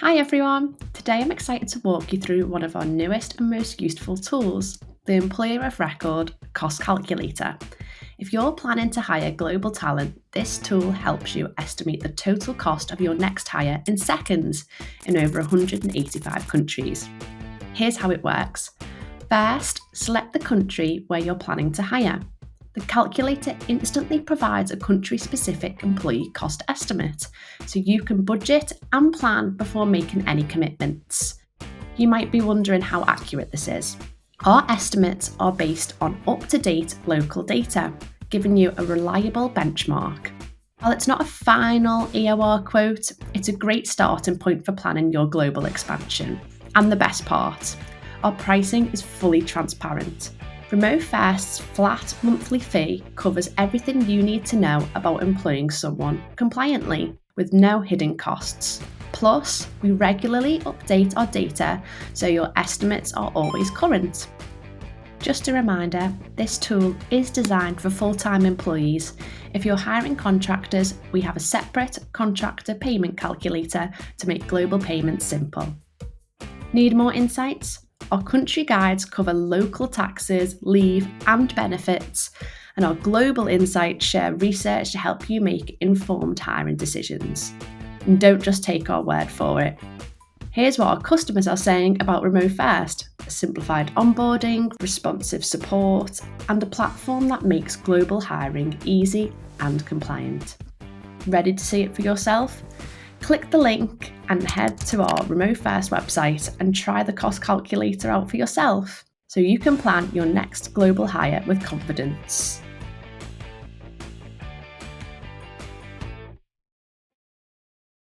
Hi everyone! Today I'm excited to walk you through one of our newest and most useful tools, the Employer of Record Cost Calculator. If you're planning to hire global talent, this tool helps you estimate the total cost of your next hire in seconds in over 185 countries. Here's how it works. First, select the country where you're planning to hire. The calculator instantly provides a country-specific employee cost estimate, so you can budget and plan before making any commitments. You might be wondering how accurate this is. Our estimates are based on up-to-date local data, giving you a reliable benchmark. While it's not a final EOR quote, it's a great starting point for planning your global expansion. And the best part, our pricing is fully transparent. Remote First's flat monthly fee covers everything you need to know about employing someone compliantly, with no hidden costs. Plus, we regularly update our data so your estimates are always current. Just a reminder, this tool is designed for full-time employees. If you're hiring contractors, we have a separate contractor payment calculator to make global payments simple. Need more insights? Our country guides cover local taxes, leave, and benefits, and our global insights share research to help you make informed hiring decisions. And don't just take our word for it. Here's what our customers are saying about Remote First: a simplified onboarding, responsive support, and a platform that makes global hiring easy and compliant. Ready to see it for yourself? Click the link and head to our Remote First website and try the cost calculator out for yourself so you can plan your next global hire with confidence.